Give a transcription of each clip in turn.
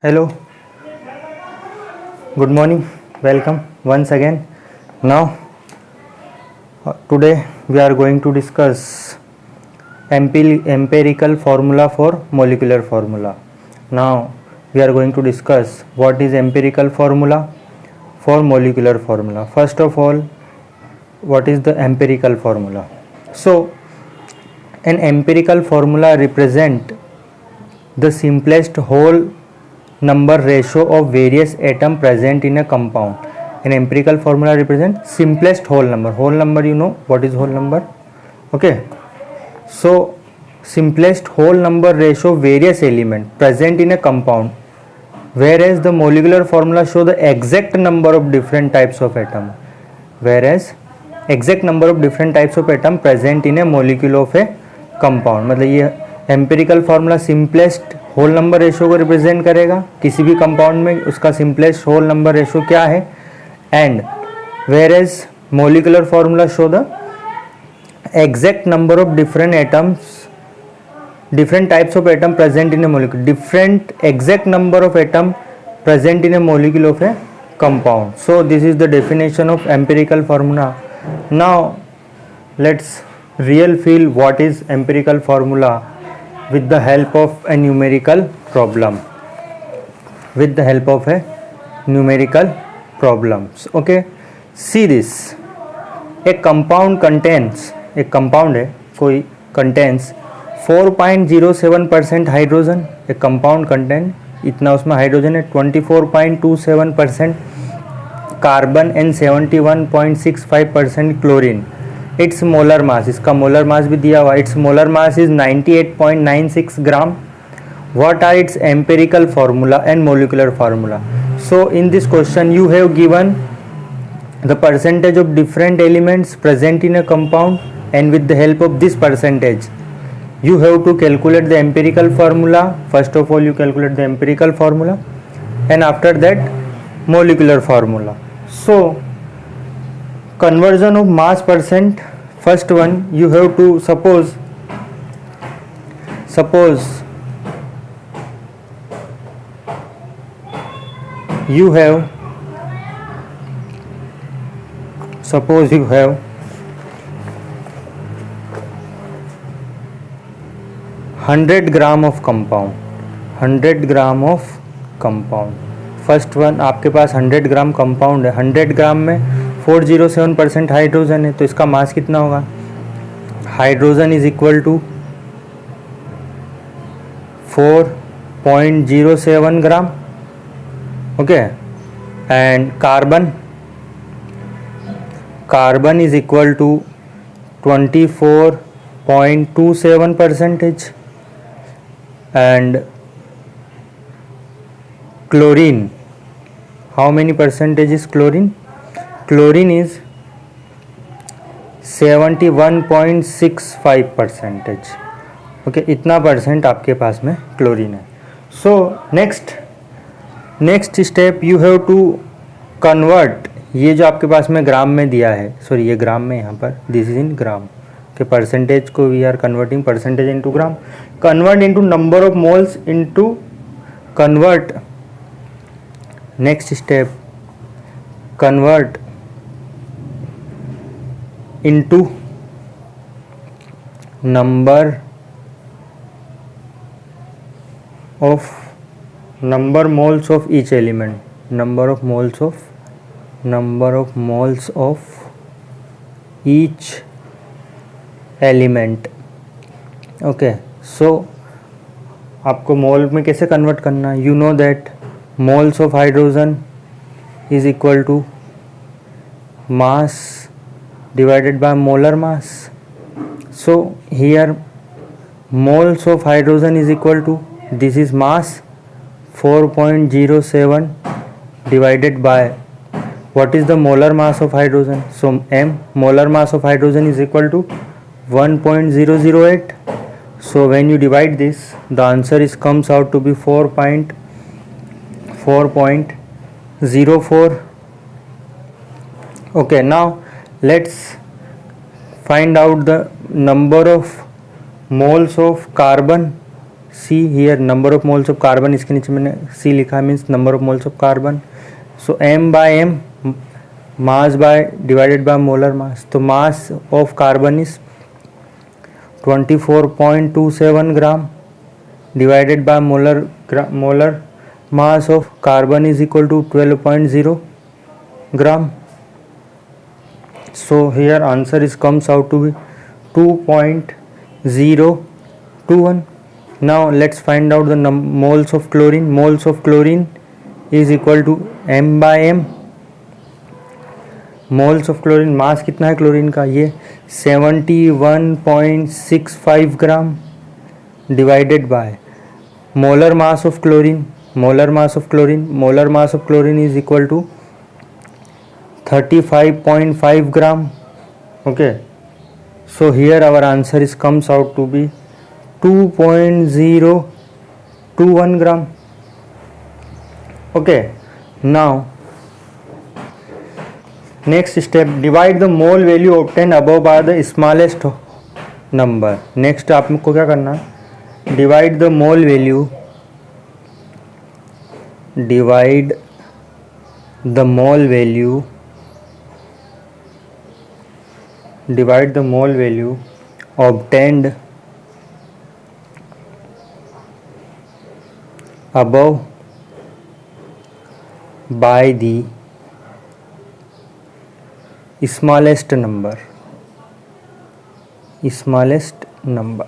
Hello, good morning, welcome once again. Now, today we are going to discuss empirical formula for molecular formula. Now, we are going to discuss what is empirical formula for molecular formula. First of all, what is the empirical formula? So, an empirical formula represent the simplest whole number ratio of various atom present in a compound. An empirical formula represents simplest whole number. Whole number, you know what is whole number? Okay. So simplest whole number ratio various element present in a compound, whereas the molecular formula show the exact number of different types of atom. Whereas exact number of different types of atom present in a molecule of a compound. मतलब ये empirical formula simplest whole number ratio को represent करेगा किसी भी compound में, उसका simplest whole number ratio क्या है. And whereas molecular formula show the exact number of different atoms, different types of atom present in a molecule, different exact number of atom present in a molecule of a compound. So this is the definition of empirical formula. Now let's real feel what is empirical formula with the help of a numerical problem. With the help of a numerical problems. Okay, see this. A compound contains, एक compound है कोई, contains 4.07% hydrogen. एक compound contain इतना उसमें hydrogen है, 24.27% carbon and 71.65% chlorine. Its molar mass, इसका molar mass भी दिया हुआ. Its molar mass is 98.96 gram. What are its empirical formula and molecular formula? So in this question you have given the percentage of different elements present in a compound, and with the help of this percentage you have to calculate the empirical formula. First of all you calculate the empirical formula and after that molecular formula. So conversion of mass percent, first one you have to suppose you have 100 gram of compound. 100 gram of compound. First one आपके पास 100 ग्राम compound है. 100 ग्राम में 407% hydrogen है, तो इसका mass कितना होगा? Hydrogen is equal to 4.07 gram. Okay, and carbon is equal to 24.27%. And chlorine, how many percentage is chlorine? Chlorine is 71.65%. Okay, इतना percent आपके पास में क्लोरीन है. So next step you have to convert, ये जो आपके पास में ग्राम में दिया है, सॉरी ये ग्राम में, यहाँ पर दिस इज इन ग्राम के परसेंटेज को we are converting percentage into gram. Convert into number of moles into convert. Next step convert into number moles of each element. Number of moles of each element. Okay, so आपको mole में कैसे convert करना है? You know that moles of hydrogen is equal to mass divided by molar mass. So here moles of hydrogen is equal to, this is mass 4.07 divided by what is the molar mass of hydrogen? So m, molar mass of hydrogen is equal to 1.008. So when you divide this, the answer is comes out to be 4.04. Okay, now let's find out the number of moles of carbon C here number of moles of carbon, इसके नीचे मैंने C लिखा means number of moles of carbon. So m by m mass by divided by molar mass. तो mass of carbon is 24.27 gram divided by molar mass of carbon is equal to 12.0 gram. So here answer is comes out to be 2.021. Now let's find out the moles of chlorine. Moles of chlorine is equal to m by m. Moles of chlorine, mass कितना है chlorine का, ये 71.65 gram divided by molar mass of chlorine. Molar mass of chlorine is equal to 35.5 gram. Okay, so here our answer is comes out to be 2.021 gram. Okay, now next step, divide the mole value obtained above by the smallest number. Next आपको क्या करना है, divide the mole value obtained above by the smallest number.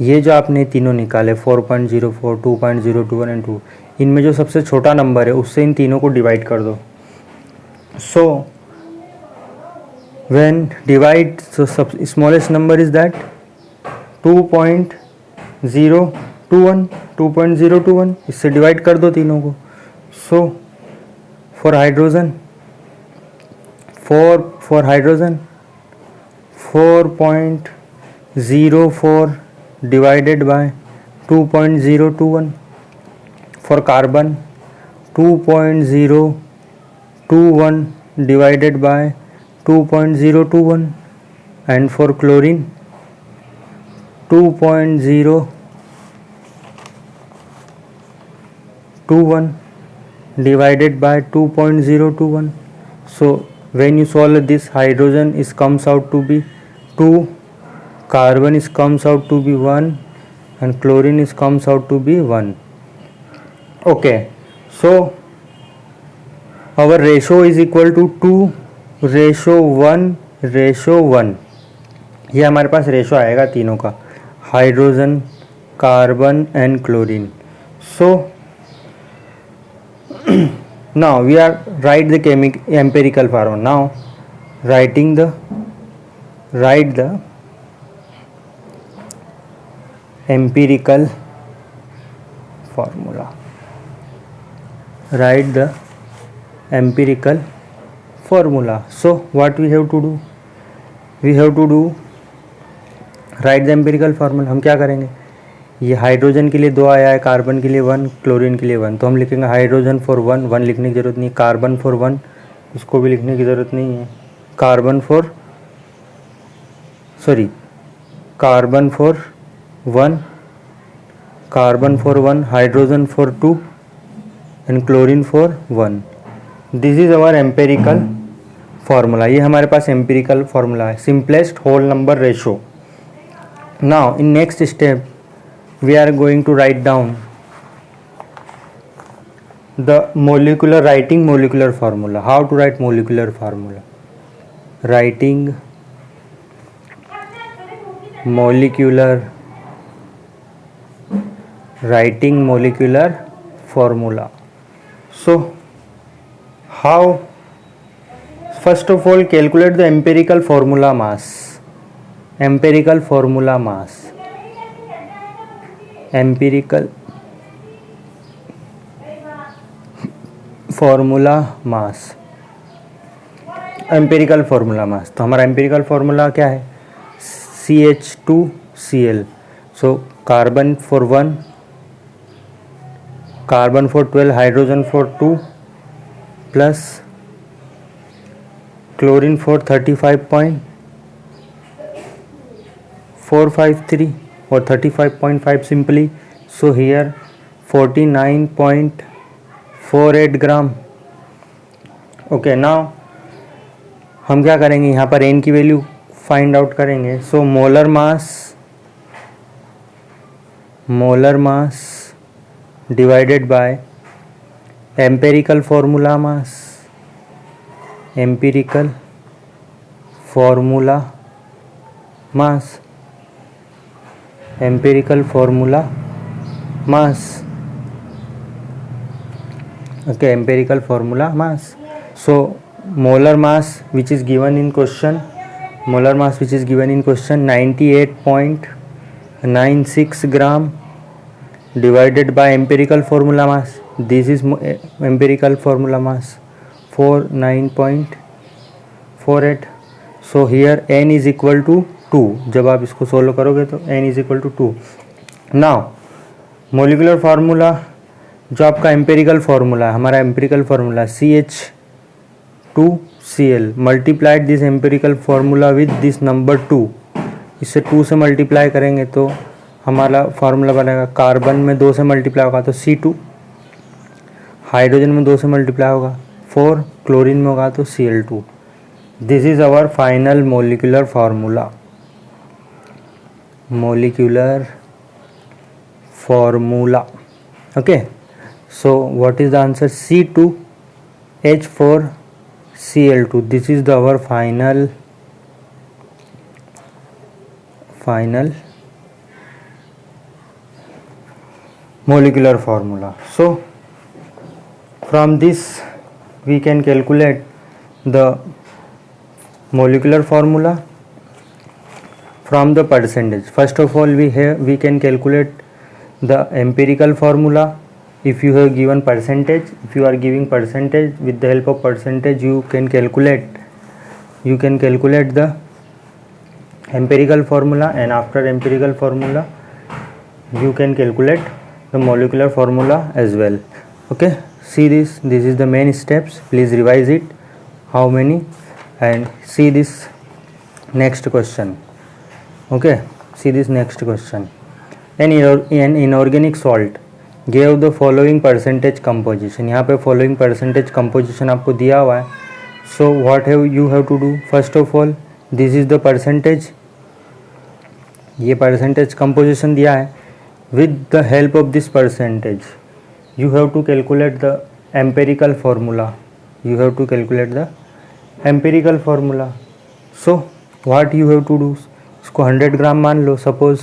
ये जो आपने तीनों निकाले 4.04, 2.021 and 2, इनमें जो सबसे छोटा नंबर है उससे इन तीनों को डिवाइड कर दो. So when divide, so smallest number is that 2.021. इससे डिवाइड कर दो तीनों को. So for hydrogen 4.04 divided by 2.021. For carbon 2.021 divided by 2.021. And for chlorine 2.021 divided by 2.021. So when you solve this, hydrogen is comes out to be 2, carbon is comes out to be 1, and chlorine is comes out to be 1. Okay, so our ratio is equal to 2:1:1. ये हमारे पास ratio आएगा तीनों का, hydrogen, carbon and chlorine. So now we are write the empirical formula. Now write the empirical formula. Write the empirical formula. So what we have to do, write the empirical formula. हम क्या करेंगे, ये hydrogen के लिए 2 आया है, carbon के लिए 1, क्लोरीन के लिए 1, तो हम लिखेंगे हाइड्रोजन फॉर 1 लिखने की ज़रूरत नहीं, कार्बन फॉर 1 इसको भी लिखने की ज़रूरत नहीं है, carbon for 1, hydrogen for 2 and chlorine for 1. This is our empirical formula. ये हमारे पास एम्पेरिकल फार्मूला है, simplest whole number ratio. Now in next step we are going to write down the molecular formula. How to write molecular formula? Writing molecular formula. So how, first of all calculate the empirical formula mass. Empirical formula mass तो हमारा empirical formula क्या है, CH2Cl. So carbon for 1, carbon for 12, hydrogen for 2 plus chlorine for 35.453. or 35.5 simply. So here 49.48 gram. Okay, now हम क्या करेंगे, यहाँ पर n की वैल्यू फाइंड आउट करेंगे. So molar mass divided by empirical formula mass. Empirical formula mass. Empirical formula mass. okay, empirical formula mass. So molar mass which is given in question, 98.96 gram divided by empirical formula mass. This is empirical formula mass 49.48. so here n is equal to 2. जब आप इसको solve करोगे तो n is equal to 2. Now molecular formula जो आपका empirical formula है, हमारा empirical formula CH2Cl multiplied this empirical formula with this number 2. इससे 2 से मल्टीप्लाई करेंगे तो हमारा फार्मूला बनेगा. कार्बन में 2 से मल्टीप्लाई होगा तो C2, हाइड्रोजन में 2 से मल्टीप्लाई होगा 4, क्लोरीन में होगा तो Cl2. This is our final molecular formula. Okay, so what is the answer? C2H4Cl2. This is our final molecular formula. So from this we can calculate the molecular formula from the percentage. First of all we can calculate the empirical formula. If you have given percentage, if you are giving percentage, with the help of percentage you can calculate the empirical formula, and after empirical formula you can calculate the molecular formula as well. Okay, see this is the main steps. Please revise it how many, and see this next question. Okay, see this next question. An inorganic salt gave the following percentage composition. यहाँ पे following percentage composition आपको दिया हुआ है. So what you have to do? First of all, this is the percentage. ये percentage composition दिया है. With the help of this percentage, you have to calculate the empirical formula. So what you have to do? इसको 100 ग्राम मान लो. Suppose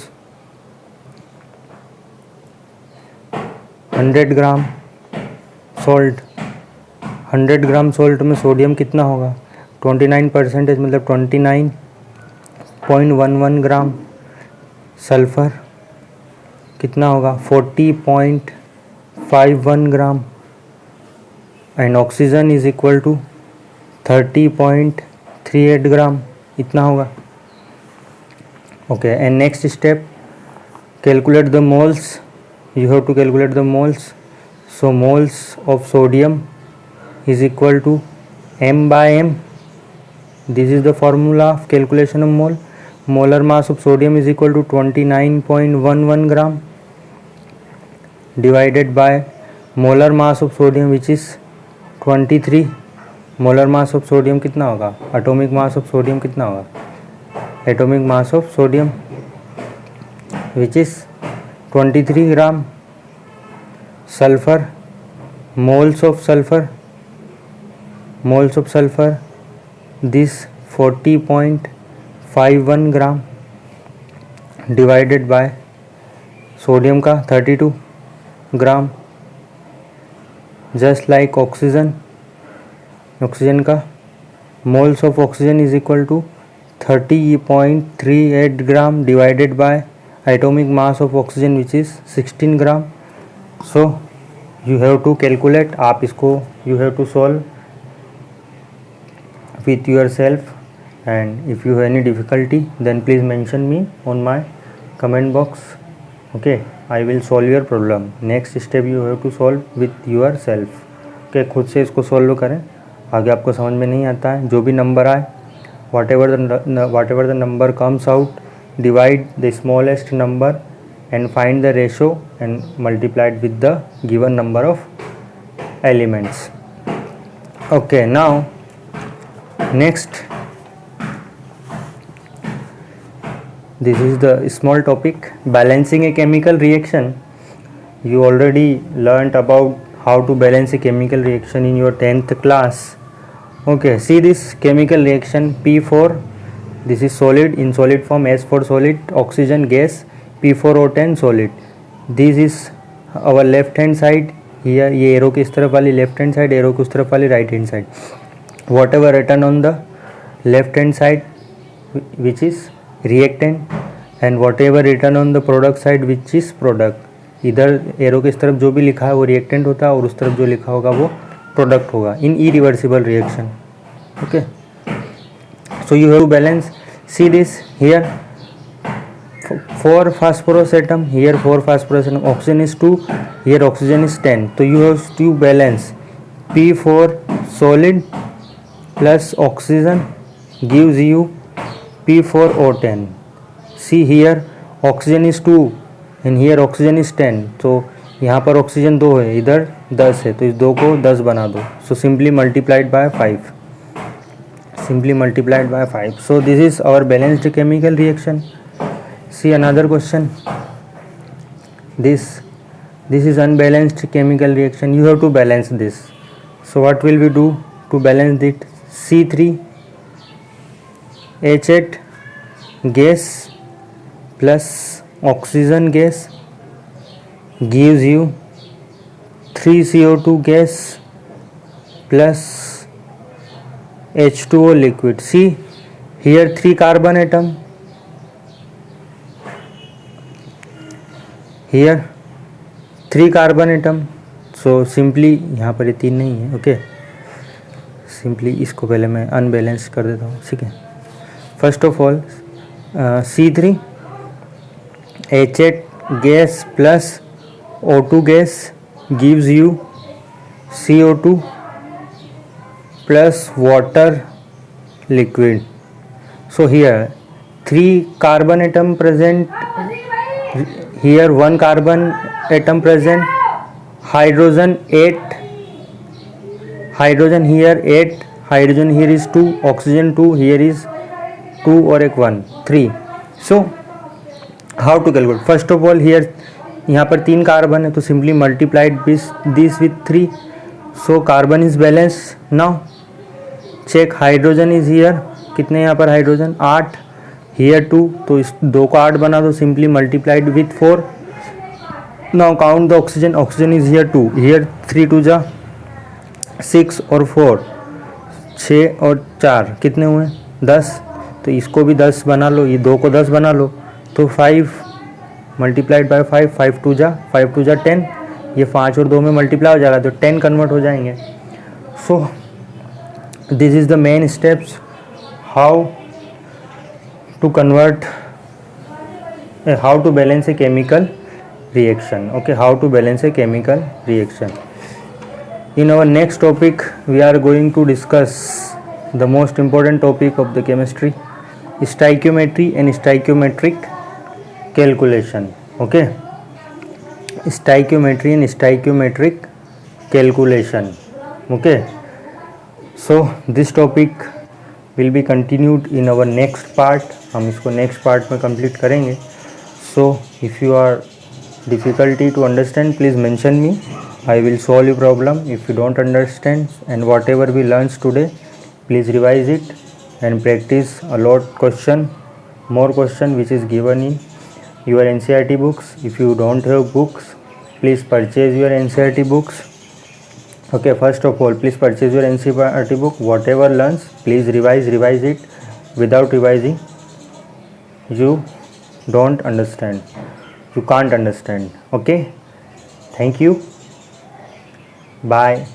100 ग्राम salt, 100 ग्राम salt में sodium कितना होगा? 29%, मतलब 29.11 ग्राम. Sulphur कितना होगा? 40.51 gram. And oxygen is equal to 30.38 gram. इतना होगा. Okay, and next step, calculate the moles. You have to calculate the moles. So moles of sodium is equal to m by m. This is the formula of calculation of mole. Molar mass of sodium is equal to 29.11 gram divided by molar mass of sodium which is 23. molar mass of sodium कितना होगा? atomic mass of sodium कितना होगा? atomic mass of sodium which is 23 gram. Sulfur, moles of sulfur, this 40.51 gram divided by sodium का 32 gram. just like oxygen का moles of oxygen is equal to 30.38 gram divided by atomic mass of oxygen which is 16 gram. So you have to calculate. आप इसको you have to solve with yourself, and if you have any difficulty then please mention me on my comment box. Okay, I will solve your problem. Next step you have to solve with yourself. Okay, खुद से इसको solve करें. आगे आपको समझ में नहीं आता है, जो भी नंबर आए, whatever the number comes out, divide the smallest number and find the ratio and multiply it with the given number of elements. Okay, now next, this is the small topic, balancing a chemical reaction. You already learnt about how to balance a chemical reaction in your 10th class. Okay, see this chemical reaction P4, this is solid, in solid form S4 solid, oxygen gas, P4O10 solid. This is our left hand side. Here ये arrow की इस तरफ वाली left hand side, arrow की उस तरफ वाली right hand side. What ever return on the left hand side which is reactant and what ever return on the product side which is product. इधर एरो की इस तरफ जो भी लिखा है वो रिएक्टेंट होता है और उस तरफ जो लिखा होगा वो प्रोडक्ट होगा in irreversible reaction. Okay, so you have to balance. See this here 4 phosphorus atom, here 4 phosphorus atom, oxygen is 2, here oxygen is 10. So you have to balance P4 solid plus oxygen gives you P4O10. See here oxygen is 2 and here oxygen is 10. So यहाँ पर oxygen 2 है, इधर 10 है, तो इस 2 को 10 बना दो. So simply multiplied by 5. Simply multiplied by 5. So this is our balanced chemical reaction. See another question. This is unbalanced chemical reaction. You have to balance this. So what will we do to balance it? C3H8 gas plus oxygen gas gives you 3CO2 gas plus H2O liquid. See here 3 carbon atom, here 3 carbon atom. So simply यहाँ पर ये 3 नहीं है. Okay, simply इसको पहले मैं unbalance कर देता हूँ. ठीक है, first of all C3H8 gas plus O2 gas gives you CO2 plus water liquid. So here 3 carbon atom present, here 1 carbon atom present, hydrogen 8, hydrogen here 8, hydrogen here is 2, oxygen 2, here is 2 और एक 1, 3. So how to calculate? First of all here यहाँ पर 3 carbon है तो simply multiplied this with 3. So carbon is balanced. Now check hydrogen is here, कितने यहाँ पर hydrogen 8, here 2, तो इस 2 को 8 बना दो, simply multiplied with 4. Now count the oxygen, oxygen is here 2, here 3 2 जा 6 और 4, 6 और 4 कितने हुए 10, तो इसको भी 10 बना लो, ये 2 को 10 बना लो, तो 5 मल्टीप्लाइड बाय 5, 5 2 जा 10, ये 5 और 2 में मल्टीप्लाई हो जाएगा तो 10 कन्वर्ट हो जाएंगे. So this is the main steps how to convert, how to balance a chemical reaction. Okay, how to balance a chemical reaction. In our next topic we are going to discuss the most important topic of the chemistry, stoichiometry and stoichiometric calculation. Okay, stoichiometry and stoichiometric calculation. Okay, so this topic will be continued in our next part. हम इसको next part में complete करेंगे. So if you are difficulty to understand, please mention me. I will solve your problem. If you don't understand and whatever we learned today, please revise it and practice a lot question, more question which is given in your NCERT books. If you don't have books, please purchase your NCERT books. Okay, first of all please purchase your NCERT book. Whatever learns, please revise it. Without revising you don't understand, you can't understand. Okay, thank you, bye.